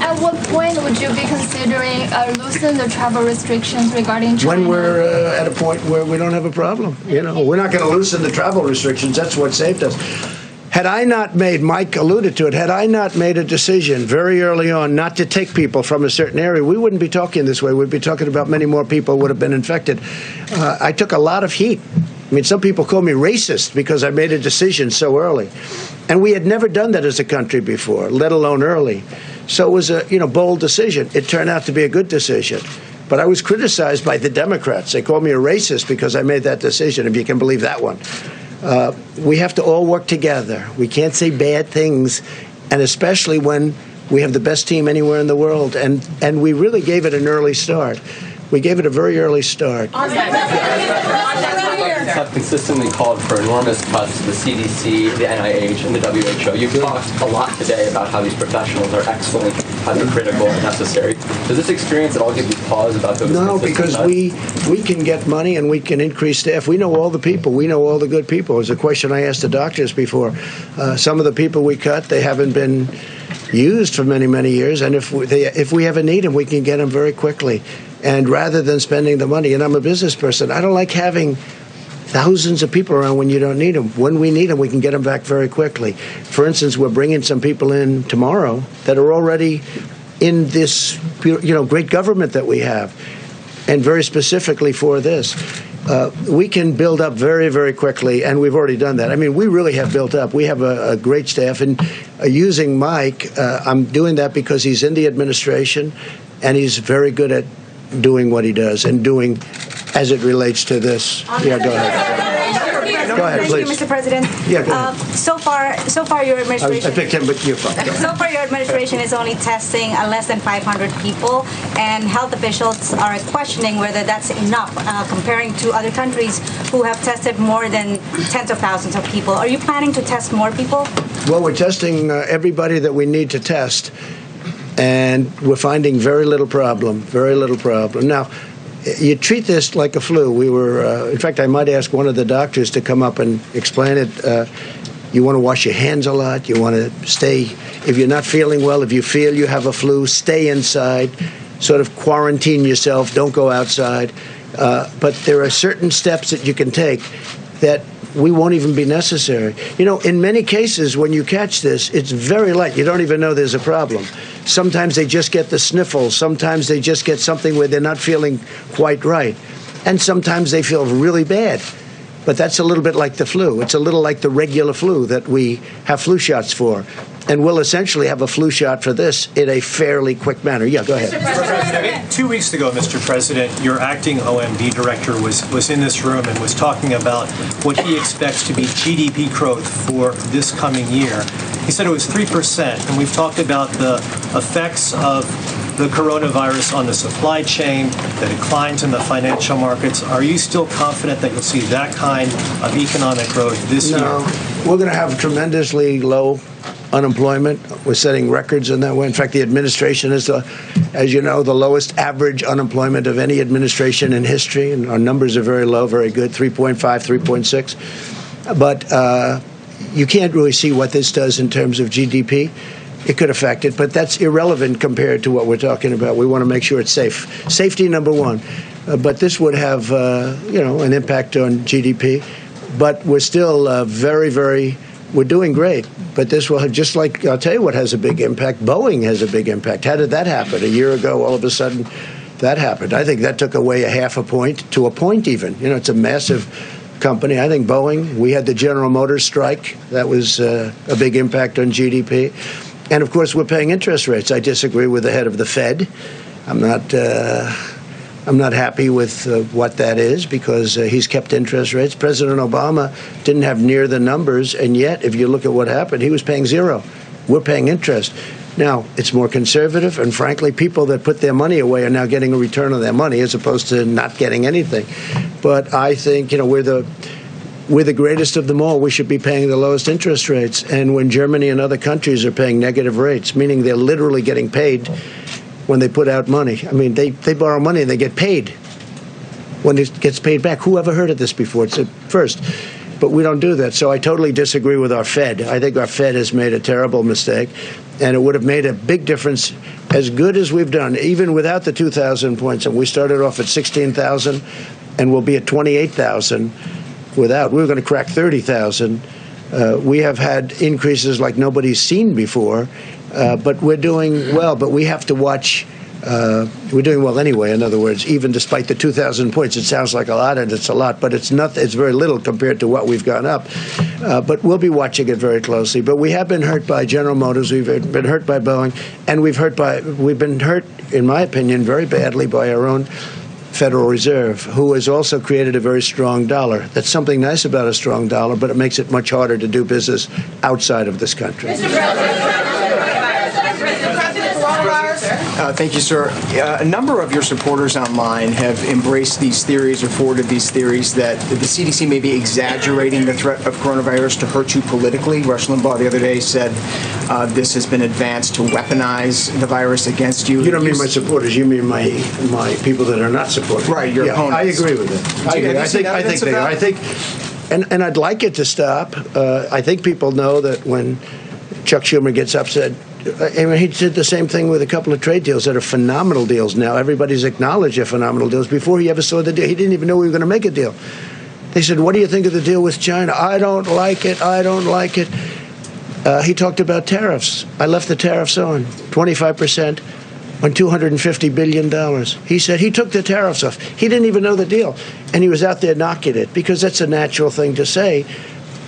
Speaker 21: At what point would you be considering loosening the travel restrictions regarding China?
Speaker 2: When we're at a point where we don't have a problem. You know, we're not going to loosen the travel restrictions. That's what saved us. Had I not made, Mike alluded to it, had I not made a decision very early on not to take people from a certain area, we wouldn't be talking this way. We'd be talking about many more people would have been infected. I took a lot of heat. I mean, some people call me racist because I made a decision so early. And we had never done that as a country before, let alone early. So it was a bold decision. It turned out to be a good decision. But I was criticized by the Democrats. They called me a racist because I made that decision, if you can believe that one. We have to all work together. We can't say bad things, and especially when we have the best team anywhere in the world. And we really gave it an early start. We gave it a very early start.
Speaker 10: Have consistently called for enormous cuts to the CDC, the NIH, and the WHO. You've talked a lot today about how these professionals are excellent, how they're critical and necessary. Does this experience at all give you pause about those?
Speaker 2: No, because we can get money and we can increase staff. We know all the people. We know all the good people. It was a question I asked the doctors before. Some of the people we cut, they haven't been used for many, many years. And if we ever need them, we can get them very quickly. And rather than spending the money, and I'm a business person, I don't like having thousands of people around when you don't need them. When we need them, we can get them back very quickly. For instance, we're bringing some people in tomorrow that are already in this, great government that we have, and very specifically for this. We can build up very, very quickly, and we've already done that. I mean, we really have built up. We have a great staff, and using Mike, I'm doing that because he's in the administration, and he's very good at doing what he does and doing as it relates to this. Yeah, go ahead. Go ahead, please.
Speaker 1: Thank you, Mr. President.
Speaker 2: Yeah, go ahead.
Speaker 1: So far, your administration.
Speaker 2: I picked him, but you're fine.
Speaker 1: So far, your administration is only testing less than 500 people, and health officials are questioning whether that's enough, comparing to other countries who have tested more than tens of thousands of people. Are you planning to test more people?
Speaker 2: Well, we're testing everybody that we need to test, and we're finding very little problem. Now, you treat this like a flu. We were, in fact, I might ask one of the doctors to come up and explain it. You want to wash your hands a lot. You want to stay, if you're not feeling well, if you feel you have a flu, stay inside, sort of quarantine yourself, don't go outside. But there are certain steps that you can take that we won't even be necessary. In many cases, when you catch this, it's very light. You don't even know there's a problem. Sometimes they just get the sniffles. Sometimes they just get something where they're not feeling quite right. And sometimes they feel really bad. But that's a little bit like the flu. It's a little like the regular flu that we have flu shots for. And we'll essentially have a flu shot for this in a fairly quick manner. Yeah, go ahead.
Speaker 22: Mr. President, 2 weeks ago, Mr. President, your acting OMB director was in this room and was talking about what he expects to be GDP growth for this coming year. He said it was 3%, and we've talked about the effects of the coronavirus on the supply chain, the declines in the financial markets. Are you still confident that you'll see that kind of economic growth this year?
Speaker 2: We're going to have tremendously low unemployment. We're setting records in that way. In fact, the administration is, as you know, the lowest average unemployment of any administration in history, and our numbers are very low, very good, 3.5, 3.6. But you can't really see what this does in terms of GDP. It could affect it, but that's irrelevant compared to what we're talking about. We want to make sure it's safe. Safety, number one. But this would have, an impact on GDP. But we're still we're doing great. But this will have, just like, I'll tell you what has a big impact. Boeing has a big impact. How did that happen? A year ago, all of a sudden, that happened. I think that took away a half a point to a point even. It's a massive company. I think Boeing, we had the General Motors strike. That was a big impact on GDP. And, of course, we're paying interest rates. I disagree with the head of the Fed. I'm not happy with what that is because he's kept interest rates. President Obama didn't have near the numbers, and yet, if you look at what happened, he was paying zero. We're paying interest. Now, it's more conservative, and frankly, people that put their money away are now getting a return on their money as opposed to not getting anything. But I think, we're the greatest of them all. We should be paying the lowest interest rates. And when Germany and other countries are paying negative rates, meaning they're literally getting paid when they put out money. I mean, they borrow money and they get paid when it gets paid back. Who ever heard of this before? It's a first. But we don't do that. So I totally disagree with our Fed. I think our Fed has made a terrible mistake, and it would have made a big difference. As good as we've done, even without the 2,000 points, and we started off at 16,000, and we'll be at 28,000 without. We were going to crack 30,000. We have had increases like nobody's seen before, but we're doing well. But we have to watch. We're doing well anyway. In other words, even despite the 2,000 points, it sounds like a lot, and it's a lot, but it's not. It's very little compared to what we've gone up. But we'll be watching it very closely. But we have been hurt by General Motors. We've been hurt by Boeing, and we've been hurt, in my opinion, very badly by our own Federal Reserve, who has also created a very strong dollar. That's something nice about a strong dollar, but it makes it much harder to do business outside of this country.
Speaker 23: Mr. President, coronavirus.
Speaker 3: Thank you, sir. A number of your supporters online have embraced these theories or forwarded these theories that the CDC may be exaggerating the threat of coronavirus to hurt you politically. Rush Limbaugh the other day said this has been advanced to weaponize the virus against you.
Speaker 2: You don't mean my supporters. You mean my people that are not supporters.
Speaker 3: Right, your opponents.
Speaker 2: I agree with it. I agree. I think they are. I think, and I'd like it to stop. I think people know that when Chuck Schumer gets upset, I mean, he did the same thing with a couple of trade deals that are phenomenal deals now. Everybody's acknowledged they're phenomenal deals. Before he ever saw the deal, he didn't even know we were going to make a deal. They said, what do you think of the deal with China? I don't like it. I don't like it. He talked about tariffs. I left the tariffs on, 25% on $250 billion. He said he took the tariffs off. He didn't even know the deal. And he was out there knocking it because that's a natural thing to say.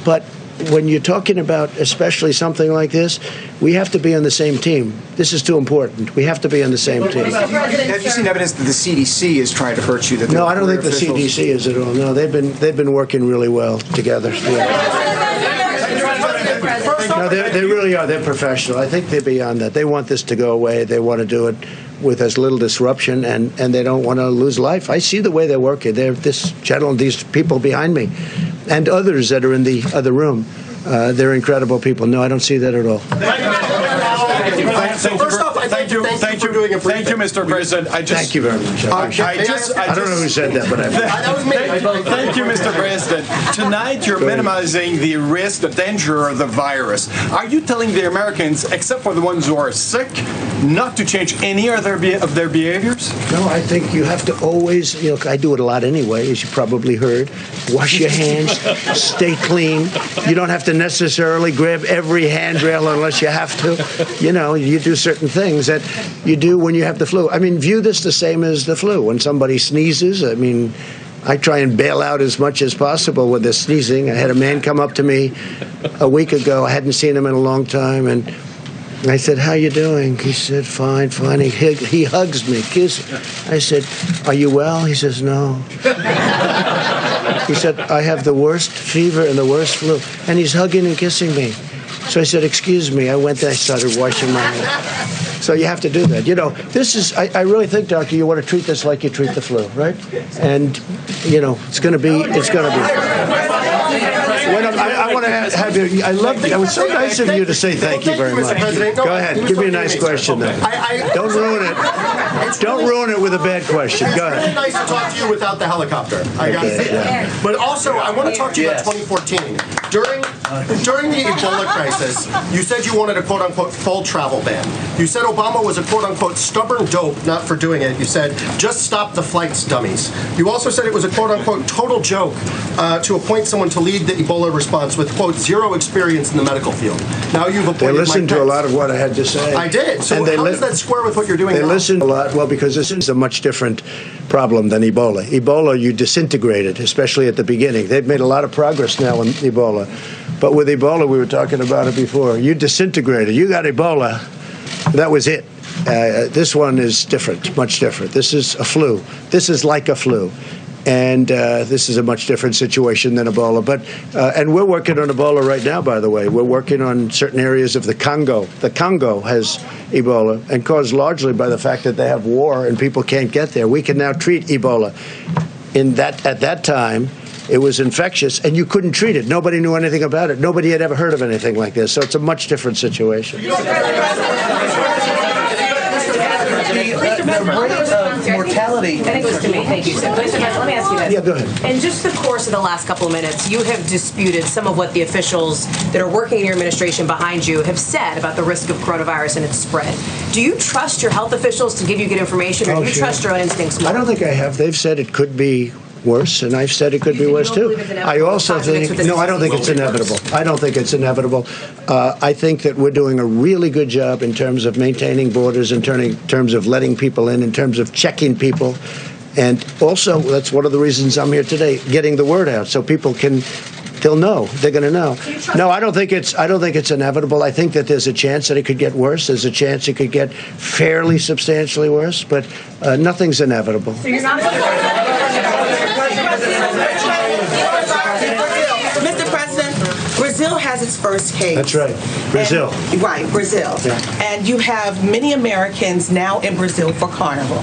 Speaker 2: But when you're talking about especially something like this, we have to be on the same team. This is too important. We have to be on the same team.
Speaker 3: Have you seen evidence that the CDC is trying to hurt you? That
Speaker 2: No, I don't think the CDC is at all. No, they've been working really well together. No, they really are. They're professional. I think they're beyond that. They want this to go away. They want to do it with as little disruption, and they don't want to lose life. I see the way they're working. This gentleman, these people behind me, and others that are in the other room, they're incredible people. No, I don't see that at all.
Speaker 4: Thank you, Mr. President.
Speaker 2: Thank you very much. I don't know who said that, but
Speaker 4: that was me. Thank you, Mr. President. Tonight, you're minimizing the risk, the danger of the virus. Are you telling the Americans, except for the ones who are sick, not to change any of their behaviors?
Speaker 2: No, I think you have to always, I do it a lot anyway, as you probably heard. Wash your hands, stay clean. You don't have to necessarily grab every handrail unless you have to. You do certain things that you do when you have the flu. I mean, view this the same as the flu. When somebody sneezes, I mean, I try and bail out as much as possible with the sneezing. I had a man come up to me a week ago. I hadn't seen him in a long time, and I said, how you doing? He said, fine, fine. He hugs me, kisses. I said, are you well? He says, no. He said, I have the worst fever and the worst flu. And he's hugging and kissing me. So I said, excuse me. I went there, I started washing my hands. So you have to do that. This is, I really think, Doctor, you want to treat this like you treat the flu, right? And, it's going to be. I want to have you. I love you. It was so nice of you to say thank you very much. Go ahead. Give me a nice question then. Don't ruin it. Don't ruin it with a bad question. Go ahead.
Speaker 23: It's really nice to talk to you without the helicopter. I got to say that. But also, I want to talk to you about 2014. During the Ebola crisis, you said you wanted a quote-unquote full travel ban. You said Obama was a quote-unquote stubborn dope, not for doing it. You said, just stop the flights, dummies. You also said it was a quote-unquote total joke to appoint someone to lead the Ebola response with, quote, zero experience in the medical field. Now you've appointed
Speaker 2: They listened to a lot of what I had to say.
Speaker 23: I did. So how does that square with what you're doing now?
Speaker 2: They listened a lot, well, because this is a much different problem than Ebola. Ebola, you disintegrated, especially at the beginning. They've made a lot of progress now in Ebola. But with Ebola, we were talking about it before. You disintegrated. You got Ebola. That was it. This one is different, much different. This is a flu. This is like a flu. And this is a much different situation than Ebola. And we're working on Ebola right now, by the way. We're working on certain areas of the Congo. The Congo has Ebola, and caused largely by the fact that they have war and people can't get there. We can now treat Ebola. At that time, it was infectious, and you couldn't treat it. Nobody knew anything about it. Nobody had ever heard of anything like this. So it's a much different situation.
Speaker 17: The rate of mortality.
Speaker 24: I think it was to me. Thank you. So, let me ask you this.
Speaker 2: Yeah, go ahead.
Speaker 24: In just the course of the last couple of minutes, you have disputed some of what the officials that are working in your administration behind you have said about the risk of coronavirus and its spread. Do you trust your health officials to give you good information, or do you trust your own instincts more?
Speaker 2: I don't think I have. They've said it could be worse, and I've said it could be worse too. I also think, no, I don't think it's inevitable. I don't think it's inevitable. I think that we're doing a really good job in terms of maintaining borders, in terms of letting people in terms of checking people. And also, that's one of the reasons I'm here today, getting the word out so people they'll know. They're going to know. No, I don't think it's inevitable. I think that there's a chance that it could get worse. There's a chance it could get fairly substantially worse, but nothing's inevitable.
Speaker 24: So you're not
Speaker 25: Mr. President, Brazil has its
Speaker 5: first case.
Speaker 2: That's right. Brazil.
Speaker 5: Right, Brazil.
Speaker 2: Yeah.
Speaker 5: And you have many Americans now in Brazil for Carnival.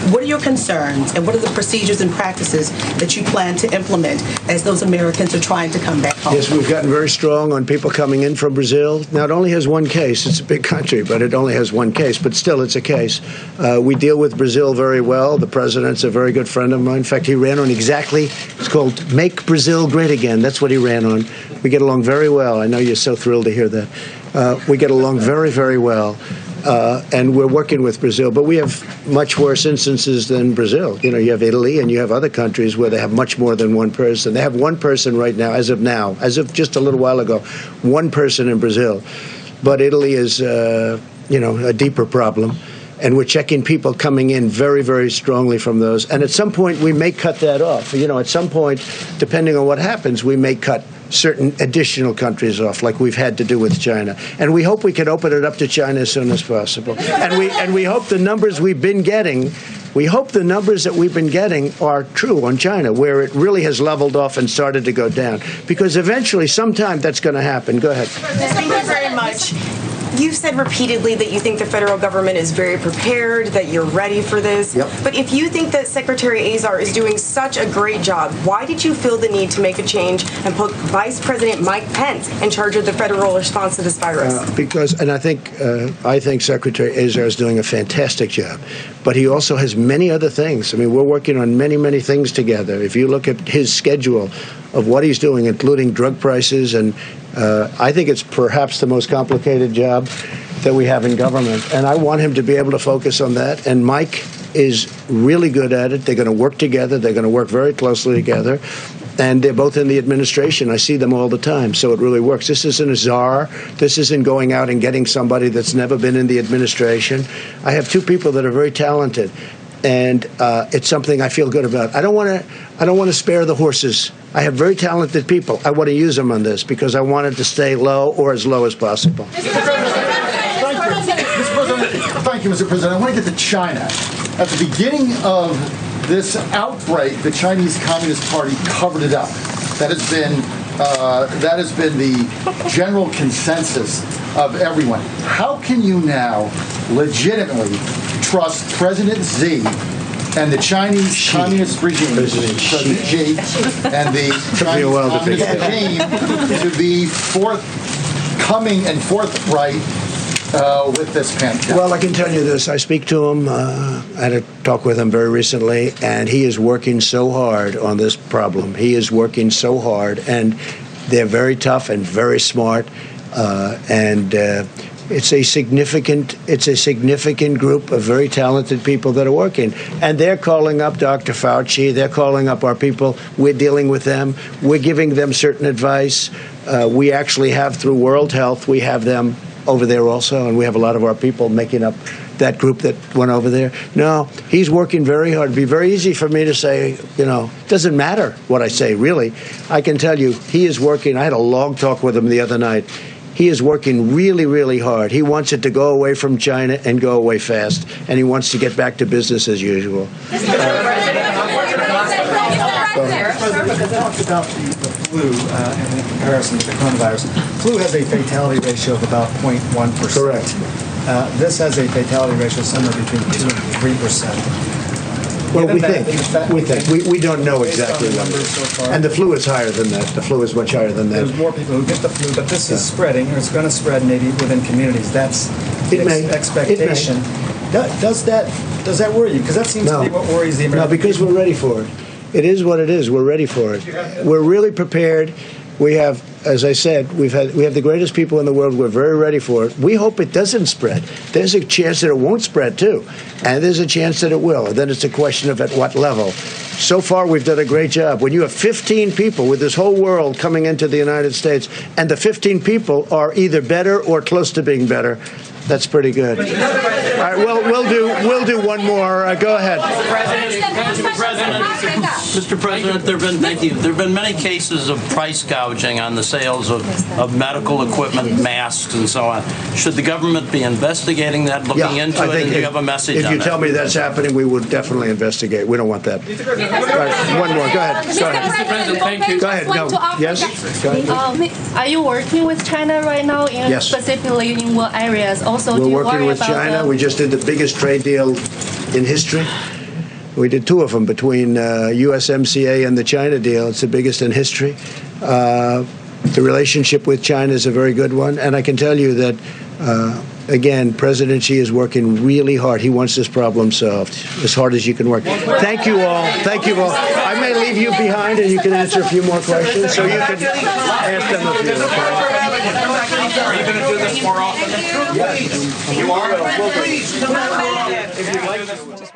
Speaker 5: What are your concerns, and what are the procedures and practices that you plan to implement as those Americans are trying to come back home?
Speaker 2: Yes, we've gotten very strong on people coming in from Brazil. Now, it only has one case. It's a big country, but it only has one case. But still, it's a case. We deal with Brazil very well. The president's a very good friend of mine. In fact, he ran on it's called Make Brazil Great Again. That's what he ran on. We get along very well. I know you're so thrilled to hear that. We get along very, very well. And we're working with Brazil, but we have much worse instances than Brazil. You know, you have Italy and you have other countries where they have much more than one person. They have one person right now, as of just a little while ago, one person in Brazil. But Italy is, a deeper problem. And we're checking people coming in very, very strongly from those. And at some point, we may cut that off. You know, at some point, depending on what happens, we may cut certain additional countries off, like we've had to do with China. And we hope we can open it up to China as soon as possible. And we hope the numbers we've been getting, are true on China, where it really has leveled off and started to go down. Because eventually, sometime, that's going to happen. Go ahead.
Speaker 6: Thank you very much. You've said repeatedly that you think the federal government is very prepared, that you're ready for this.
Speaker 2: Yep.
Speaker 6: But if you think that Secretary Azar is doing such a great job, why did you feel the need to make a change and put Vice President Mike Pence in charge of the federal response to this virus?
Speaker 2: I think Secretary Azar is doing a fantastic job. But he also has many other things. I mean, we're working on many, many things together. If you look at his schedule of what he's doing, including drug prices, and I think it's perhaps the most complicated job that we have in government. And I want him to be able to focus on that. And Mike is really good at it. They're going to work together. They're going to work very closely together. And they're both in the administration. I see them all the time, so it really works. This isn't a czar. This isn't going out and getting somebody that's never been in the administration. I have two people that are very talented, and it's something I feel good about. I don't want to spare the horses. I have very talented people. I want to use them on this because I want it to stay low or as low as possible.
Speaker 23: Thank you, Mr. President. I want to get to China. At the beginning of this outbreak, the Chinese Communist Party covered it up. That has been the general consensus of everyone. How can you now legitimately trust President Xi and the Chinese Communist regime, President Xi, and the Chinese Communist regime to be forthcoming and forthright with this pandemic?
Speaker 2: Well, I can tell you this. I speak to him. I had a talk with him very recently, and he is working so hard on this problem. He is working so hard, and they're very tough and very smart, and it's a significant group of very talented people that are working. And they're calling up Dr. Fauci. They're calling up our people. We're dealing with them. We're giving them certain advice. We actually have, through World Health, we have them over there also, and we have a lot of our people making up that group that went over there. No, he's working very hard. It'd be very easy for me to say, it doesn't matter what I say, really. I can tell you, he is working. I had a long talk with him the other night. He is working really, really hard. He wants it to go away from China and go away fast, and he wants to get back to business as usual.
Speaker 7: Talked about the flu and in comparison to the coronavirus. Flu has a fatality ratio of about 0.1%.
Speaker 2: Correct.
Speaker 7: This has a fatality ratio somewhere between 2 and 3%.
Speaker 2: Well, we don't know exactly what it is. And the flu is higher than that. The flu is much higher than that.
Speaker 7: There's more people who get the flu, but this is spreading, or it's going to spread maybe within communities. That's the expectation. Does that worry you? Because that seems to be what worries the American
Speaker 2: people. No, because we're ready for it. It is what it is. We're ready for it. We're really prepared. We have, as I said, we have the greatest people in the world. We're very ready for it. We hope it doesn't spread. There's a chance that it won't spread, too. And there's a chance that it will. And then it's a question of at what level. So far, we've done a great job. When you have 15 people with this whole world coming into the United States, and the 15 people are either better or close to being better, that's pretty good. All right, we'll do one more. Go ahead.
Speaker 8: Mr. President, there have been many cases of price gouging on the sales of medical equipment, masks, and so on. Should the government be investigating that, looking into it, and do you have a message on that?
Speaker 2: If you tell me that's happening, we would definitely investigate. We don't want that. Right, one more. Go ahead. Go ahead.
Speaker 9: Mr. President, thank you.
Speaker 2: Go ahead. No. Yes? Go ahead.
Speaker 9: Are you working with China right now,
Speaker 2: Yes.
Speaker 9: specifically in what areas? Also, do
Speaker 2: We're
Speaker 9: you
Speaker 2: working
Speaker 9: worry
Speaker 2: with
Speaker 9: about
Speaker 2: China. We just did the biggest trade deal in history. We did two of them between USMCA and the China deal. It's the biggest in history. The relationship with China is a very good one. And I can tell you that, again, President Xi is working really hard. He wants this problem solved as hard as you can work. Thank you all. Thank you all. I may leave you behind and you can answer a few more questions. So you can ask them a few.
Speaker 4: Are you going to do this more often?
Speaker 23: Yes.
Speaker 4: You are?
Speaker 23: Please, come on.
Speaker 4: If you like this.